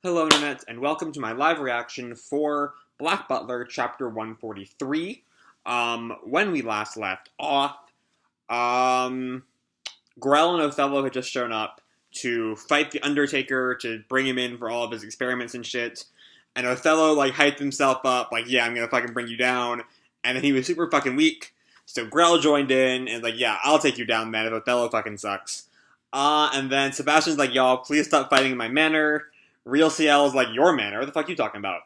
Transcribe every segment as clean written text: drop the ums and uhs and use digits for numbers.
Hello Internet, and welcome to my live reaction for Black Butler Chapter 143. When we last left off, Grell and Othello had just shown up to fight the Undertaker, to bring him in for all of his experiments and shit, and Othello, hyped himself up, yeah, I'm gonna fucking bring you down, and then he was super fucking weak, so Grell joined in, and yeah, I'll take you down, man, if Othello fucking sucks. And then Sebastian's like, y'all, please stop fighting in my manor. Real Ciel is like, your manor? What the fuck are you talking about?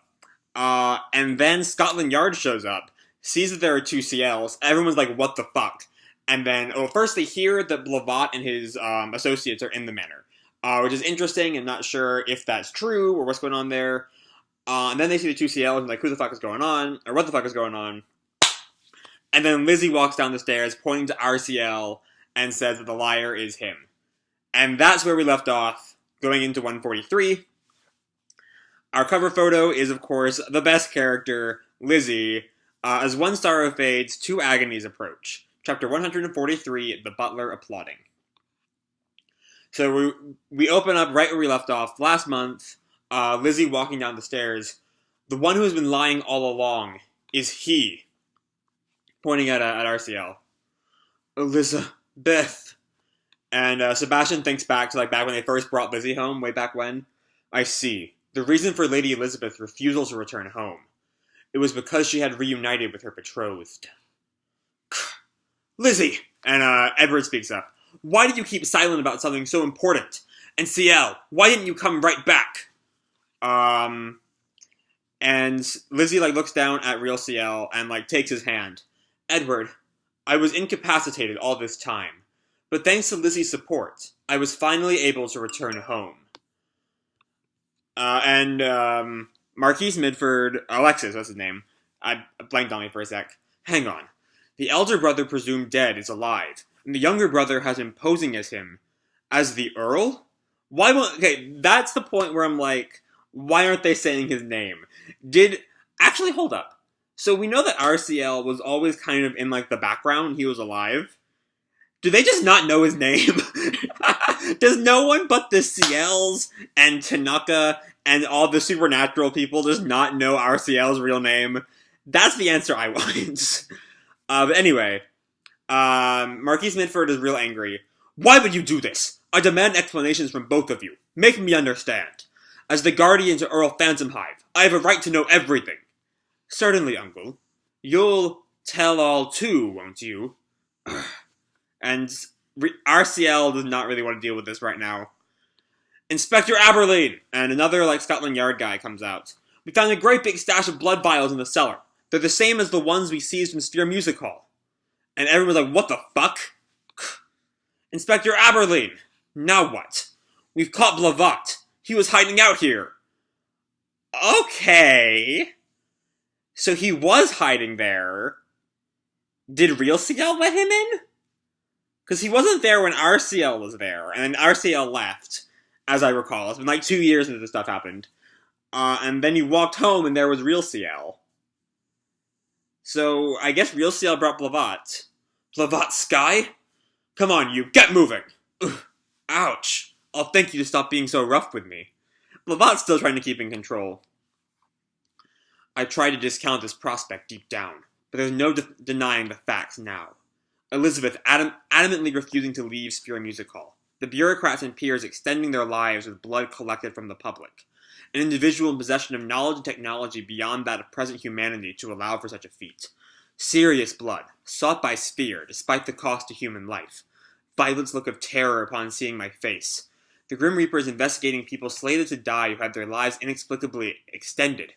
And then Scotland Yard shows up, sees that there are two Ciels. Everyone's like, what the fuck? And then, first they hear that Blavat and his associates are in the manor, which is interesting and not sure if that's true or what's going on there. And then they see the two Ciels and like, who the fuck is going on? Or what the fuck is going on? And then Lizzy walks down the stairs, pointing to our Ciel, and says that the liar is him. And that's where we left off, going into 143. Our cover photo is, of course, the best character, Lizzy, as one sorrow fades, two agonies approach. Chapter 143, The Butler Applauding. So we open up right where we left off last month, Lizzy walking down the stairs. The one who has been lying all along is he, pointing at RCL. Elizabeth. And Sebastian thinks back to back when they first brought Lizzy home, way back when. I see. The reason for Lady Elizabeth's refusal to return home. It was because she had reunited with her betrothed. Lizzy! And Edward speaks up. Why did you keep silent about something so important? And Ciel, why didn't you come right back? And Lizzy looks down at real Ciel and takes his hand. Edward, I was incapacitated all this time. But thanks to Lizzy's support, I was finally able to return home. Marquise Midford, Alexis, that's his name. I blanked on me for a sec. Hang on. The elder brother presumed dead is alive, and the younger brother has him posing as him. As the Earl? Why won't... Okay, that's the point where I'm like, why aren't they saying his name? Actually, hold up. So we know that RCL was always kind of in, the background when he was alive. Do they just not know his name? Does no one but the Ciels and Tanaka and all the supernatural people just not know RCL's real name? That's the answer I want. But anyway, Marquise Midford is real angry. Why would you do this? I demand explanations from both of you. Make me understand. As the guardian to Earl Phantomhive, I have a right to know everything. Certainly, uncle. You'll tell all too, won't you? And RCL does not really want to deal with this right now. Inspector Aberline! And another, Scotland Yard guy comes out. We found a great big stash of blood vials in the cellar. They're the same as the ones we seized from Sphere Music Hall. And everyone's like, what the fuck? Inspector Aberline! Now what? We've caught Blavat. He was hiding out here. Okay. So he was hiding there. Did Real Ciel let him in? Because he wasn't there when RCL was there, and then RCL left, as I recall. It's been 2 years since this stuff happened. And then he walked home, and there was Real Ciel. So, I guess Real Ciel brought Blavat. Blavat Sky? Come on, you, get moving! Ugh. Ouch. I'll thank you to stop being so rough with me. Blavat's still trying to keep in control. I try to discount this prospect deep down, but there's no denying the facts now. Elizabeth adamantly refusing to leave Sphere Music Hall. The bureaucrats and peers extending their lives with blood collected from the public. An individual in possession of knowledge and technology beyond that of present humanity to allow for such a feat. Sirius blood, sought by Sphere, despite the cost to human life. Violet's look of terror upon seeing my face. The Grim Reapers investigating people slated to die who had their lives inexplicably extended.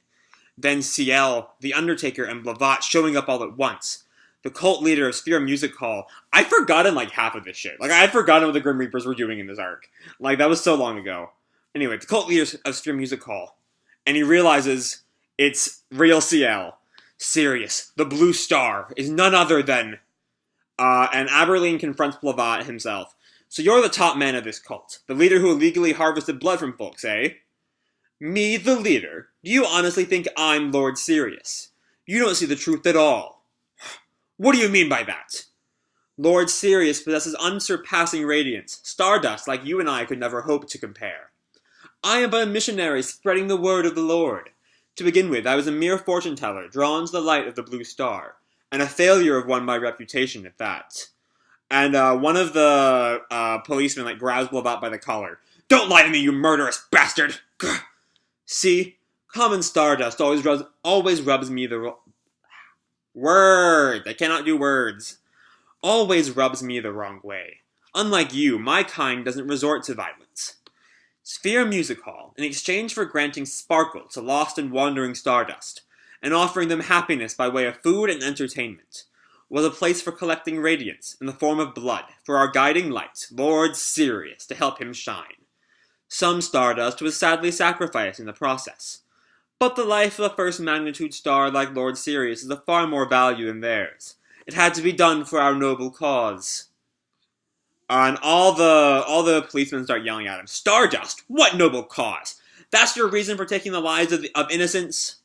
Then Ciel, the Undertaker, and Blavat showing up all at once. The cult leader of Sphere Music Hall. I'd forgotten half of this shit. I'd forgotten what the Grim Reapers were doing in this arc. That was so long ago. Anyway, the cult leader of Sphere Music Hall. And he realizes it's Real Ciel. Sirius, the Blue Star, is none other than... and Aberline confronts Blavat himself. So you're the top man of this cult. The leader who illegally harvested blood from folks, eh? Me, the leader? Do you honestly think I'm Lord Sirius? You don't see the truth at all. What do you mean by that? Lord Sirius possesses unsurpassing radiance, stardust like you and I could never hope to compare. I am but a missionary spreading the word of the Lord. To begin with, I was a mere fortune-teller, drawn to the light of the blue star, and a failure of one by reputation at that. And one of the policemen grabs Blavat by the collar. Don't lie to me, you murderous bastard! Grr. See, common stardust always rubs me the word. I cannot do words. Always rubs me the wrong way. Unlike you, my kind doesn't resort to violence. Sphere Music Hall, in exchange for granting sparkle to lost and wandering stardust, and offering them happiness by way of food and entertainment, was a place for collecting radiance in the form of blood for our guiding light, Lord Sirius, to help him shine. Some stardust was sadly sacrificed in the process, but the life of a first-magnitude star like Lord Sirius is of far more value than theirs. It had to be done for our noble cause. And all the policemen start yelling at him. Stardust? What noble cause? That's your reason for taking the lives of innocents?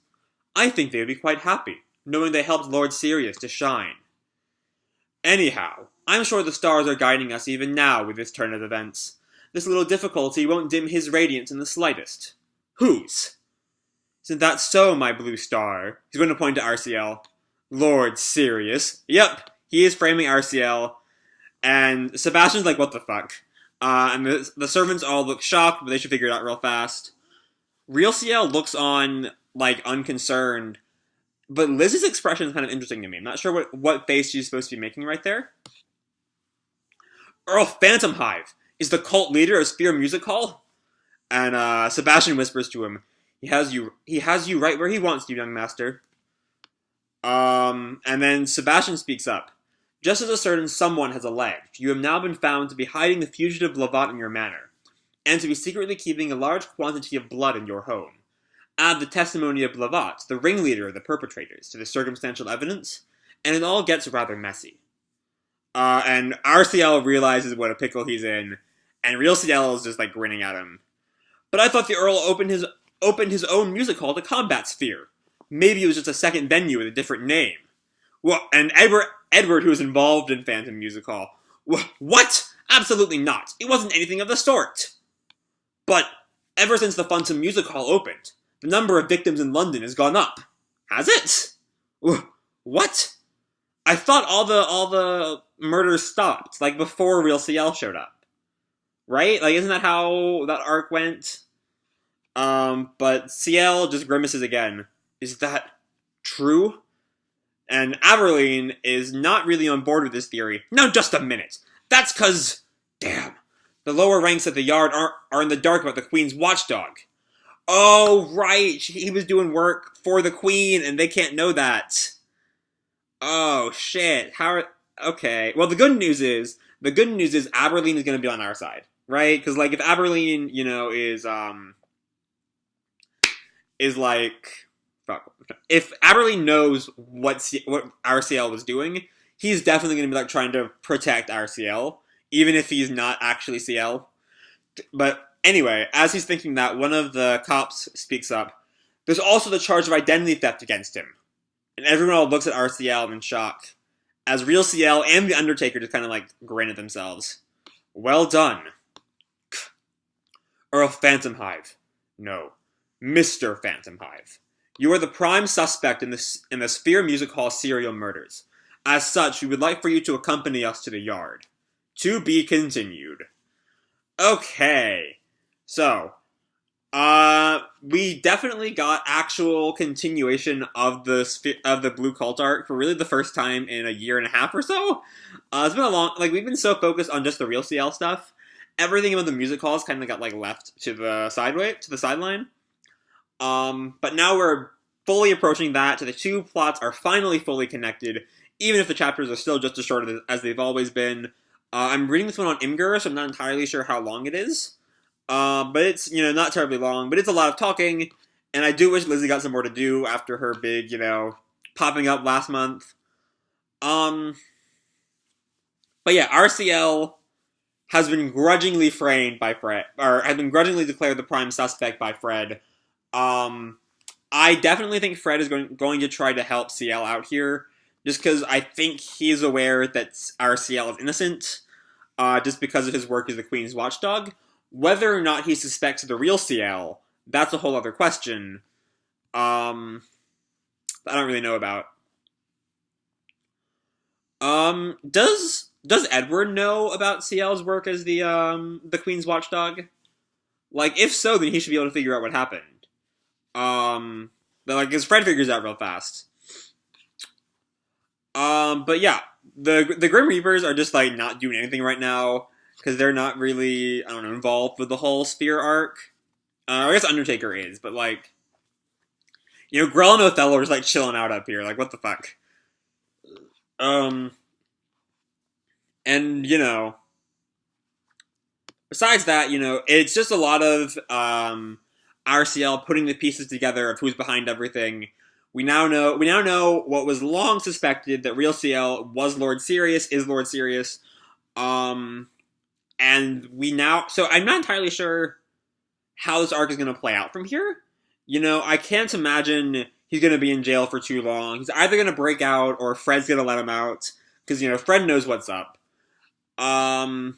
I think they would be quite happy, knowing they helped Lord Sirius to shine. Anyhow, I'm sure the stars are guiding us even now with this turn of events. This little difficulty won't dim his radiance in the slightest. Whose? Isn't that so, my blue star? He's going to point to RCL. Lord Sirius. Yep, he is framing RCL. And Sebastian's like, what the fuck? And the servants all look shocked, but they should figure it out real fast. Real Ciel looks on, unconcerned. But Liz's expression is kind of interesting to me. I'm not sure what face she's supposed to be making right there. Earl Phantom Hive is the cult leader of Sphere Music Hall? And Sebastian whispers to him, He has you right where he wants you, young master. And then Sebastian speaks up. Just as a certain someone has alleged, you have now been found to be hiding the fugitive Blavat in your manor, and to be secretly keeping a large quantity of blood in your home. Add the testimony of Blavat, the ringleader of the perpetrators, to the circumstantial evidence, and it all gets rather messy. And RCL realizes what a pickle he's in, and Real Ciel is just grinning at him. But I thought the Earl opened his own music hall to combat Sphere. Maybe it was just a second venue with a different name. Well, and Edward, who was involved in Phantom Music Hall. What? Absolutely not. It wasn't anything of the sort. But ever since the Phantom Music Hall opened, the number of victims in London has gone up. Has it? What? I thought all the murders stopped, before Real Ciel showed up. Right? Isn't that how that arc went? But Ciel just grimaces again. Is that true? And Aberline is not really on board with this theory. Now, just a minute. That's 'cause... Damn. The lower ranks at the yard are in the dark about the Queen's watchdog. Oh, right. He was doing work for the Queen, and they can't know that. Oh, shit. Okay. Well, the good news is Aberline is going to be on our side. Right? Because, if Aberline, if Aberline knows what RCL was doing, he's definitely going to be trying to protect RCL, even if he's not actually Ciel. But anyway, as he's thinking that, one of the cops speaks up. There's also the charge of identity theft against him. And everyone all looks at RCL in shock, as Real Ciel and the Undertaker just kind of grin at themselves. Well done. Earl Phantom Hive. No, Mr. Phantom Hive. You are the prime suspect in the Sphere Music Hall serial murders. As such, we would like for you to accompany us to the yard. To be continued. Okay. So, we definitely got actual continuation of the Blue Cult arc for really the first time in a year and a half or so. It's been a long, we've been so focused on just the Real Ciel stuff. Everything about the music halls kind of got left to the sideline. But now we're fully approaching that. The two plots are finally fully connected, even if the chapters are still just as short as they've always been. I'm reading this one on Imgur, so I'm not entirely sure how long it is. But it's, not terribly long, but it's a lot of talking, and I do wish Lizzy got some more to do after her big, popping up last month. But yeah, RCL has been grudgingly framed by Fred, or has been grudgingly declared the prime suspect by Fred. I definitely think Fred is going to try to help Ciel out here, just because I think he's aware that RCL is innocent, just because of his work as the Queen's watchdog. Whether or not he suspects the real Ciel, that's a whole other question. I don't really know about. Does Edward know about Ciel's work as the Queen's watchdog? Like, if so, then he should be able to figure out what happened. But like his friend figures out real fast. But yeah, the Grim Reapers are just like not doing anything right now because they're not really, I don't know, involved with the whole Sphere arc. I guess Undertaker is, but like, Grell and Othello are just like chilling out up here. Like, what the fuck? And besides that, it's just a lot of RCL putting the pieces together of who's behind everything. We now know what was long suspected, that real Ciel was Lord Sirius, is Lord Sirius. And so I'm not entirely sure how this arc is going to play out from here. I can't imagine he's going to be in jail for too long. He's either going to break out or Fred's going to let him out. Because, Fred knows what's up. But,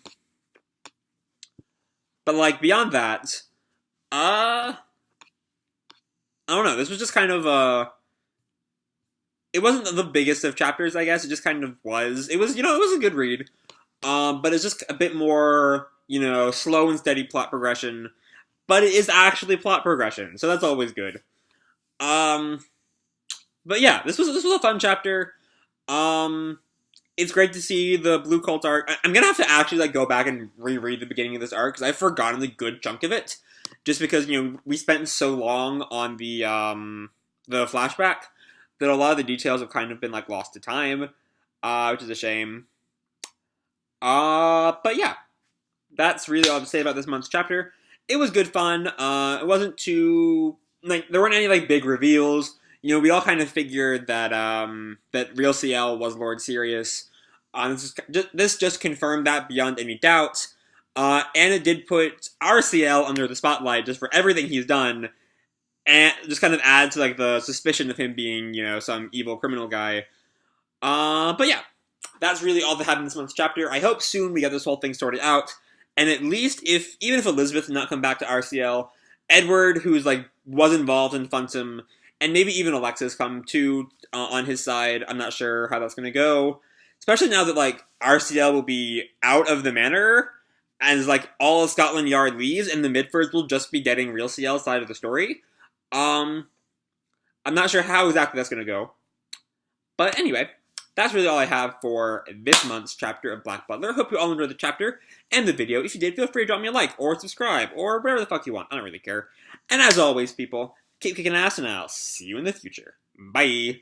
like, beyond that, I don't know. This was just kind of, it wasn't the biggest of chapters, I guess. It just kind of was. It was, it was a good read. But it's just a bit more, slow and steady plot progression. But it is actually plot progression, so that's always good. But yeah, this was a fun chapter. It's great to see the Blue Cult arc. I'm gonna have to actually like go back and reread the beginning of this arc because I've forgotten a good chunk of it, just because we spent so long on the flashback that a lot of the details have kind of been like lost to time, which is a shame. But yeah, that's really all I have to say about this month's chapter. It was good fun. It wasn't too there weren't any like big reveals. We all kind of figured that that real Ciel was Lord Sirius. This just confirmed that beyond any doubt. And it did put our Ciel under the spotlight just for everything he's done, and just kind of add to like the suspicion of him being some evil criminal guy. But yeah, that's really all that happened in this month's chapter. I hope soon we get this whole thing sorted out. And at least, even if Elizabeth did not come back to RCL, Edward, who's like was involved in Funsum, and maybe even Alexis come to on his side. I'm not sure how that's going to go, especially now that like RCL will be out of the manor, and like all of Scotland Yard leaves, and the Midfords will just be getting real CL side of the story. I'm not sure how exactly that's going to go, but anyway. That's really all I have for this month's chapter of Black Butler. Hope you all enjoyed the chapter and the video. If you did, feel free to drop me a like or subscribe or whatever the fuck you want. I don't really care. And as always, people, keep kicking ass and I'll see you in the future. Bye!